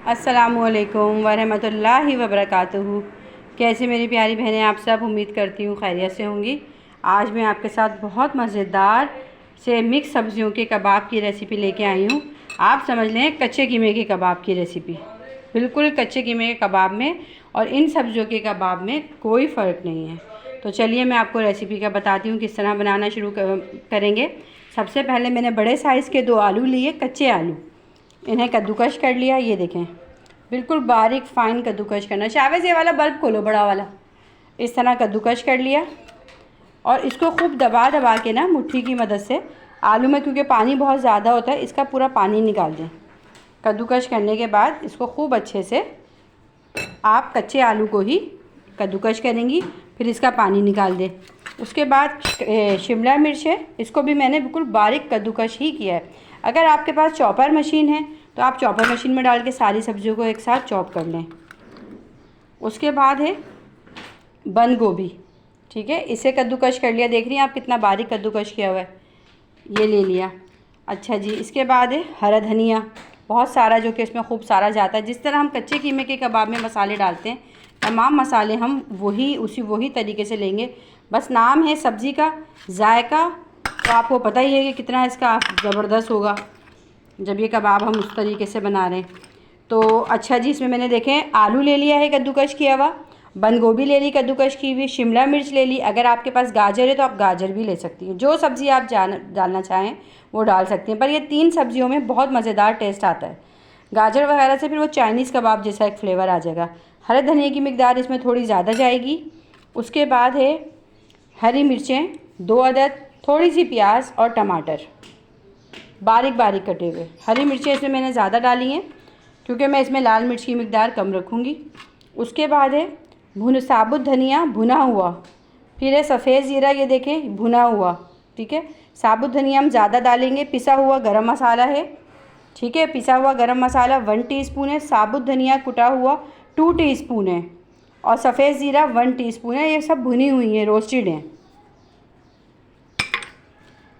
अस्सलामुअलैकुम वरहमतुल्लाहि वबरकातुहू। कैसे मेरी प्यारी बहनें, आप सब उम्मीद करती हूँ खैरियत से होंगी। आज मैं आपके साथ बहुत मज़ेदार से मिक्स सब्ज़ियों के कबाब की रेसिपी लेके आई हूँ। आप समझ लें कच्चे कीमे के कबाब की रेसिपी। बिल्कुल कच्चे कीमे के कबाब में और इन सब्ज़ियों के कबाब में कोई फ़र्क नहीं है। तो चलिए मैं आपको रेसिपी का बताती हूँ किस तरह बनाना शुरू करेंगे। सबसे पहले मैंने बड़े साइज़ के 2 आलू लिए, कच्चे आलू। इन्हें कद्दूकश कर लिया। ये देखें, बिल्कुल बारीक फ़ाइन कद्दूकश करना। शावज़ ये वाला बल्ब खोलो, बड़ा वाला। इस तरह कद्दूकश कर लिया और इसको खूब दबा दबा के ना मुट्ठी की मदद से, आलू में क्योंकि पानी बहुत ज़्यादा होता है, इसका पूरा पानी निकाल दें। कद्दूकश करने के बाद इसको खूब अच्छे से आप कच्चे आलू को ही कद्दूकश करेंगी, फिर इसका पानी निकाल दें। उसके बाद शिमला मिर्च है, इसको भी मैंने बिल्कुल बारीक कद्दूकश ही किया है। अगर आपके पास चॉपर मशीन है तो आप चॉपर मशीन में डाल के सारी सब्जियों को एक साथ चॉप कर लें। उसके बाद है बंद गोभी, ठीक है, इसे कद्दूकश कर लिया। देख रही हैं आप कितना बारीक कद्दूकश किया हुआ है, ये ले लिया। अच्छा जी, इसके बाद है हरा धनिया, बहुत सारा, जो कि इसमें खूब सारा जाता है। जिस तरह हम कच्चे कीमे के कबाब में मसाले डालते हैं, तमाम मसाले हम वही तरीके से लेंगे। बस नाम है सब्ज़ी का, जायका तो आपको पता ही है कि कितना इसका ज़बरदस्त होगा जब ये कबाब हम उस तरीके से बना रहे हैं। तो अच्छा जी, इसमें मैंने देखें आलू ले लिया है कद्दूकश किया हुआ, बंद गोभी ले ली कद्दूकश की हुई, शिमला मिर्च ले ली। अगर आपके पास गाजर है तो आप गाजर भी ले सकती हैं। जो सब्ज़ी आप डालना चाहें वो डाल सकती हैं, पर ये 3 सब्जियों में बहुत मज़ेदार टेस्ट आता है। गाजर वगैरह से फिर वो चाइनीज़ कबाब जैसा एक फ्लेवर आ जाएगा। हरे धनिया की मिकदार इसमें थोड़ी ज़्यादा जाएगी। उसके बाद है हरी मिर्चें 2 अदद, थोड़ी सी प्याज और टमाटर बारीक बारीक कटे हुए। हरी मिर्चें इसमें मैंने ज़्यादा डाली हैं क्योंकि मैं इसमें लाल मिर्च की मिकदार कम रखूँगी। उसके बाद है साबुत धनिया भुना हुआ, फिर है सफ़ेद ज़ीरा, ये देखें भुना हुआ, ठीक है। साबुत धनिया हम ज़्यादा डालेंगे। पिसा हुआ गरम मसाला है, ठीक है, पिसा हुआ गरम मसाला 1 टीस्पून है। साबुत धनिया कुटा हुआ 2 टीस्पून है और सफ़ेद ज़ीरा 1 टीस्पून है। ये सब भुनी हुई हैं, रोस्टेड हैं।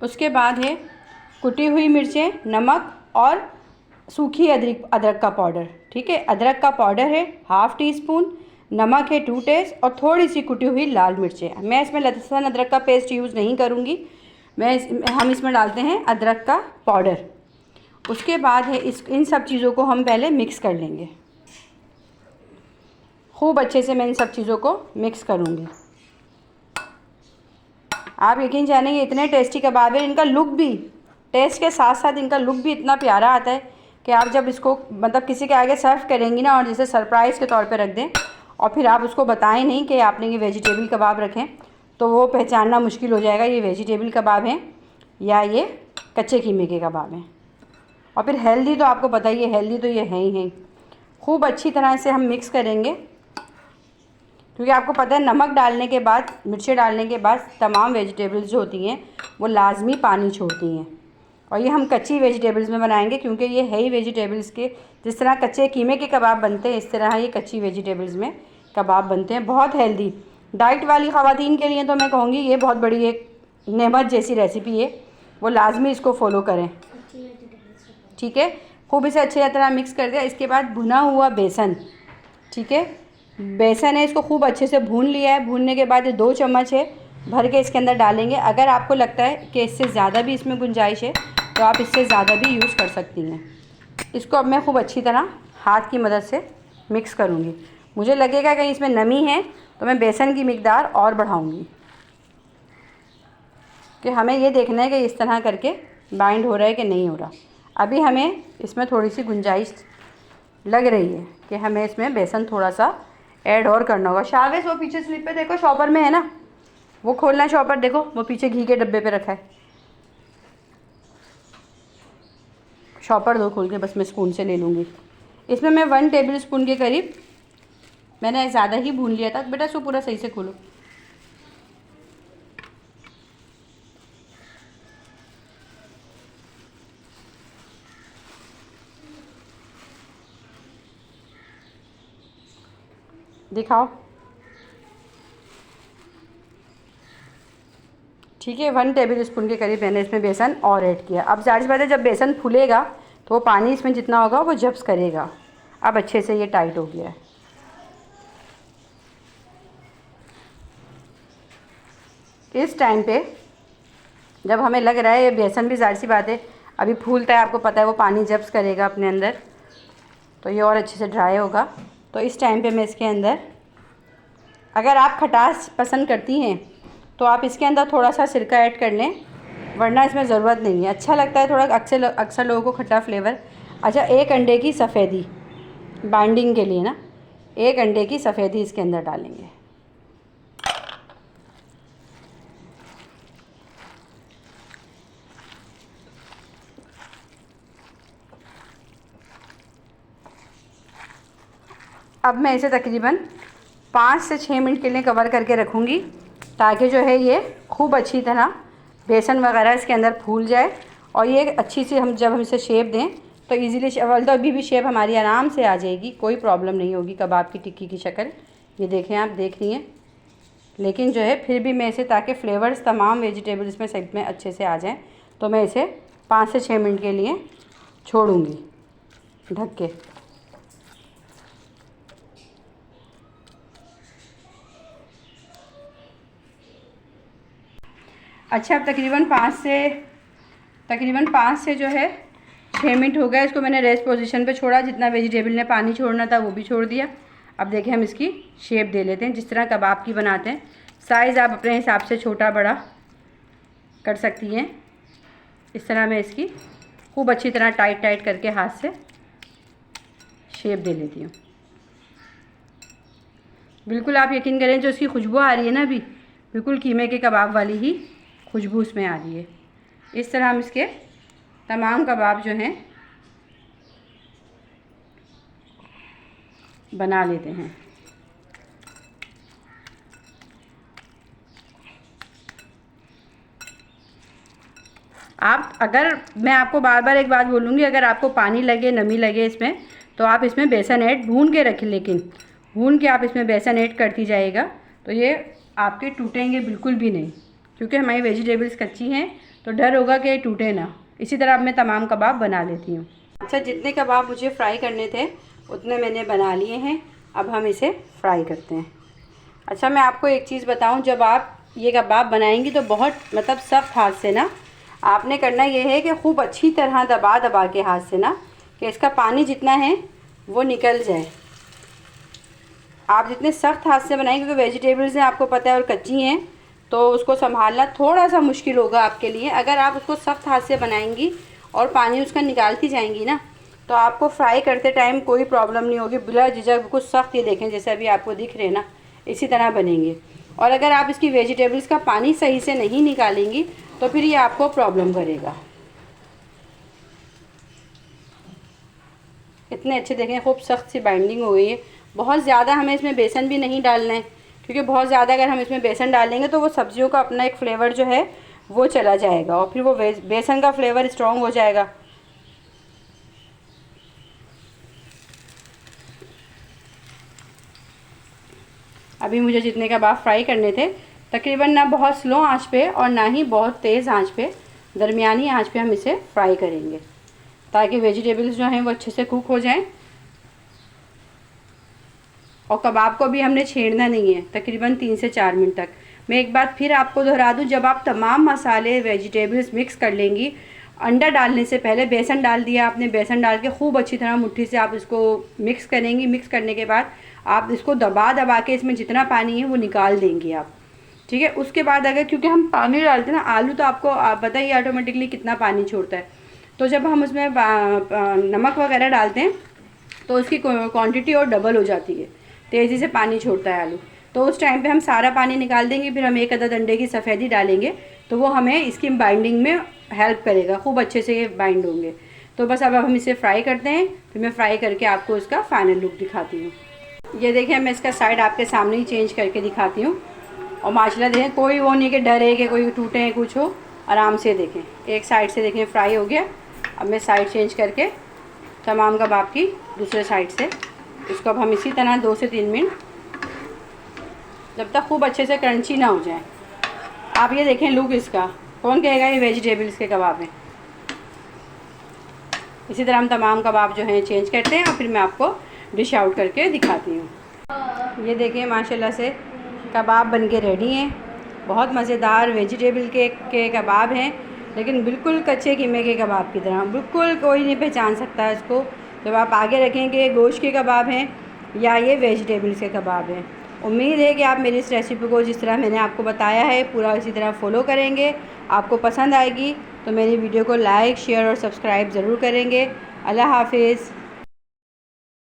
उसके बाद है कुटी हुई मिर्चें, नमक और सूखी अदरक का पाउडर, ठीक है। अदरक का पाउडर है 1/2 टीस्पून, नमक है 2 टेस्ट और थोड़ी सी कुटी हुई लाल मिर्चें। मैं इसमें लहसुन अदरक का पेस्ट यूज़ नहीं करूँगी, हम इसमें डालते हैं अदरक का पाउडर। उसके बाद है इन सब चीज़ों को हम पहले मिक्स कर लेंगे। खूब अच्छे से मैं इन सब चीज़ों को मिक्स करूँगी। आप यकीन जानेंगे इतने टेस्टी कबाब है। इनका लुक भी, टेस्ट के साथ साथ इनका लुक भी इतना प्यारा आता है कि आप जब इसको मतलब किसी के आगे सर्व करेंगी ना, और जैसे सरप्राइज़ के तौर पे रख दें और फिर आप उसको बताएं नहीं कि आपने ये वेजिटेबल कबाब रखें, तो वो पहचानना मुश्किल हो जाएगा ये वेजिटेबल कबाब हैं या ये कच्चे कीमे के कबाब हैं। और फिर हेल्दी तो आपको पता ही है, हेल्दी तो ये हैं ही हैं। खूब अच्छी तरह से हम मिक्स करेंगे क्योंकि आपको पता है नमक डालने के बाद, मिर्चें डालने के बाद तमाम वेजिटेबल्स जो होती हैं वो लाजमी पानी छोड़ती हैं। और ये हम कच्ची वेजिटेबल्स में बनाएंगे क्योंकि ये है ही वेजिटेबल्स के, जिस तरह कच्चे कीमे के कबाब बनते हैं इस तरह ये कच्ची वेजिटेबल्स में कबाब बनते हैं। बहुत हेल्दी, डाइट वाली ख़वातीन के लिए तो मैं कहूँगी ये बहुत बड़ी एक नेमत जैसी रेसिपी है, वो लाजमी इसको फॉलो करें, ठीक है। खूब इसे अच्छी तरह मिक्स कर दिया। इसके बाद भुना हुआ बेसन, ठीक है, बेसन है, इसको खूब अच्छे से भून लिया है। भूनने के बाद 2 चम्मच है भर के इसके अंदर डालेंगे। अगर आपको लगता है कि इससे ज़्यादा भी इसमें गुंजाइश है तो आप इससे ज़्यादा भी यूज़ कर सकती हैं। इसको अब मैं खूब अच्छी तरह हाथ की मदद से मिक्स करूँगी। मुझे लगेगा कि इसमें नमी है तो मैं बेसन की मिकदार और बढ़ाऊँगी, कि हमें ये देखना है कि इस तरह करके बाइंड हो रहा है कि नहीं हो रहा। अभी हमें इसमें थोड़ी सी गुंजाइश लग रही है कि हमें इसमें बेसन थोड़ा सा ऐड और करना होगा। शावेस वो पीछे स्लिप पे देखो, शॉपर में है ना, वो खोलना है शॉपर, देखो वो पीछे घी के डब्बे पे रखा है। शॉपर दो खोल के, बस मैं स्पून से ले लूँगी। इसमें मैं 1 टेबल स्पून के करीब, मैंने ज़्यादा ही भून लिया था बेटा, इसको पूरा सही से खोलो। दिखाओ, ठीक है। 1 टेबल स्पून के करीब मैंने इसमें बेसन और ऐड किया। अब ज़ाहिर सी बात है जब बेसन फूलेगा तो पानी इसमें जितना होगा वो जब्स करेगा। अब अच्छे से ये टाइट हो गया है। इस टाइम पे जब हमें लग रहा है ये बेसन भी ज़ाहिर सी बात है अभी फूलता है, आपको पता है वो पानी जब्स करेगा अपने अंदर, तो ये और अच्छे से ड्राई होगा। तो इस टाइम पे मैं इसके अंदर, अगर आप खटास पसंद करती हैं तो आप इसके अंदर थोड़ा सा सिरका ऐड कर लें, वरना इसमें ज़रूरत नहीं है। अच्छा लगता है थोड़ा, अक्सर लोगों को खट्टा फ्लेवर। अच्छा, 1 अंडे की सफ़ेदी बाइंडिंग के लिए ना, 1 अंडे की सफ़ेदी इसके अंदर डालेंगे। अब मैं इसे तकरीबन 5 से 6 मिनट के लिए कवर करके रखूँगी, ताकि जो है ये खूब अच्छी तरह बेसन वगैरह इसके अंदर फूल जाए और ये अच्छी सी जब हम इसे शेप दें तो इजीली, तो अभी भी शेप हमारी आराम से आ जाएगी, कोई प्रॉब्लम नहीं होगी कबाब की टिक्की की शक्ल। ये देखें, आप देख रही हैं। लेकिन जो है फिर भी मैं इसे, ताकि फ्लेवर्स तमाम वेजिटेबल्स में सब में अच्छे से आ जाएं, तो मैं इसे 5 से 6 मिनट के लिए छोड़ूंगी ढक के। अच्छा, अब तकरीबन 5 से जो है 6 मिनट हो गया। इसको मैंने रेस्ट पोजीशन पे छोड़ा, जितना वेजिटेबल ने पानी छोड़ना था वो भी छोड़ दिया। अब देखिए हम इसकी शेप दे लेते हैं, जिस तरह कबाब की बनाते हैं। साइज़ आप अपने हिसाब से छोटा बड़ा कर सकती हैं। इस तरह मैं इसकी खूब अच्छी तरह टाइट करके हाथ से शेप दे लेती हूँ। बिल्कुल आप यकीन करें, जो इसकी खुशबू आ रही है ना अभी, बिल्कुल कीमे के कबाब वाली ही खुशबू इसमें आ रही है। इस तरह हम इसके तमाम कबाब जो हैं बना लेते हैं। मैं आपको बार बार एक बात बोलूँगी, अगर आपको पानी लगे, नमी लगे इसमें, तो आप इसमें बेसन ऐड भून के रखें, लेकिन भून के आप इसमें बेसन ऐड करती जाइएगा, तो ये आपके टूटेंगे बिल्कुल भी नहीं, क्योंकि हमारी वेजिटेबल्स कच्ची हैं, तो डर होगा कि ये टूटे ना। इसी तरह अब मैं तमाम कबाब बना लेती हूँ। अच्छा, जितने कबाब मुझे फ्राई करने थे उतने मैंने बना लिए हैं। अब हम इसे फ्राई करते हैं। अच्छा, मैं आपको एक चीज़ बताऊँ, जब आप ये कबाब बनाएंगी तो बहुत मतलब सख्त हाथ से ना आपने करना ये है कि खूब अच्छी तरह दबा दबा के हाथ से ना, कि इसका पानी जितना है वो निकल जाए। आप जितने सख्त हाथ से बनाएंगे, क्योंकि वेजिटेबल्स हैं आपको पता है और कच्ची हैं, तो उसको संभालना थोड़ा सा मुश्किल होगा आपके लिए। अगर आप उसको सख्त हाथ से बनाएंगी और पानी उसका निकालती जाएंगी ना, तो आपको फ्राई करते टाइम कोई प्रॉब्लम नहीं होगी, बिला झिझक बिल्कुल सख्त। ये देखें जैसे अभी आपको दिख रहे हैं ना, इसी तरह बनेंगे। और अगर आप इसकी वेजिटेबल्स का पानी सही से नहीं निकालेंगी तो फिर ये आपको प्रॉब्लम करेगा। इतने अच्छे देखें, खूब सख्त सी बाइंडिंग हो गई है। बहुत ज़्यादा हमें इसमें बेसन भी नहीं डालना है, क्योंकि बहुत ज़्यादा अगर हम इसमें बेसन डालेंगे तो वो सब्जियों का अपना एक फ्लेवर जो है वो चला जाएगा और फिर वो बेसन का फ्लेवर स्ट्रॉन्ग हो जाएगा। अभी मुझे जितने कबाब फ्राई करने थे, तकरीबन ना बहुत स्लो आंच पे और ना ही बहुत तेज़ आंच पे, दरमियानी आंच पे हम इसे फ्राई करेंगे, ताकि वेजिटेबल्स जो हैं वो अच्छे से कुक हो जाएं। और कबाब को भी हमने छेड़ना नहीं है, तकरीबन 3 से 4 मिनट तक। मैं एक बात फिर आपको दोहरा दूं, जब आप तमाम मसाले वेजिटेबल्स मिक्स कर लेंगी, अंडा डालने से पहले बेसन डाल दिया आपने, बेसन डाल के खूब अच्छी तरह मुट्ठी से आप इसको मिक्स करेंगी। मिक्स करने के बाद आप इसको दबा दबा के इसमें जितना पानी है वो निकाल देंगी आप, ठीक है। उसके बाद अगर, क्योंकि हम पानी डालते हैं ना, आलू तो आपको आप बताइए ऑटोमेटिकली कितना पानी छोड़ता है, तो जब हम उसमें नमक वगैरह डालते हैं तो उसकी क्वांटिटी और डबल हो जाती है, तेज़ी से पानी छोड़ता है आलू। तो उस टाइम पे हम सारा पानी निकाल देंगे, फिर हम 1 अदद अंडे की सफ़ेदी डालेंगे, तो वो हमें इसकी बाइंडिंग में हेल्प करेगा, खूब अच्छे से ये बाइंड होंगे। तो बस अब हम इसे फ्राई करते हैं, फिर मैं फ्राई करके आपको इसका फाइनल लुक दिखाती हूँ। ये देखिए, मैं इसका साइड आपके सामने ही चेंज करके दिखाती हूँ। और माशाल्लाह देखें, कोई वो नहीं कि डर है कि कोई टूटे हैं कुछ हो, आराम से देखें। एक साइड से देखें फ्राई हो गया। अब मैं साइड चेंज करके तमाम कबाब की दूसरे साइड से, इसको अब हम इसी तरह 2 से 3 मिनट, जब तक खूब अच्छे से क्रंची ना हो जाए। आप ये देखें लुक इसका, कौन कहेगा ये वेजिटेबल्स के कबाब हैं। इसी तरह हम तमाम कबाब जो हैं चेंज करते हैं और फिर मैं आपको डिश आउट करके दिखाती हूँ। ये देखिए माशाल्लाह से कबाब बन के रेडी हैं। बहुत मज़ेदार वेजिटेबल के कबाब हैं, लेकिन बिल्कुल कच्चे कीमे के कबाब की तरह, बिल्कुल कोई नहीं पहचान सकता इसको। जब आप आगे रखेंगे गोश्त के कबाब हैं या ये वेजिटेबल्स के कबाब हैं। उम्मीद है कि आप मेरी इस रेसिपी को जिस तरह मैंने आपको बताया है पूरा इसी तरह फ़ॉलो करेंगे, आपको पसंद आएगी। तो मेरी वीडियो को लाइक, शेयर और सब्सक्राइब ज़रूर करेंगे। अल्लाह हाफ़िज़।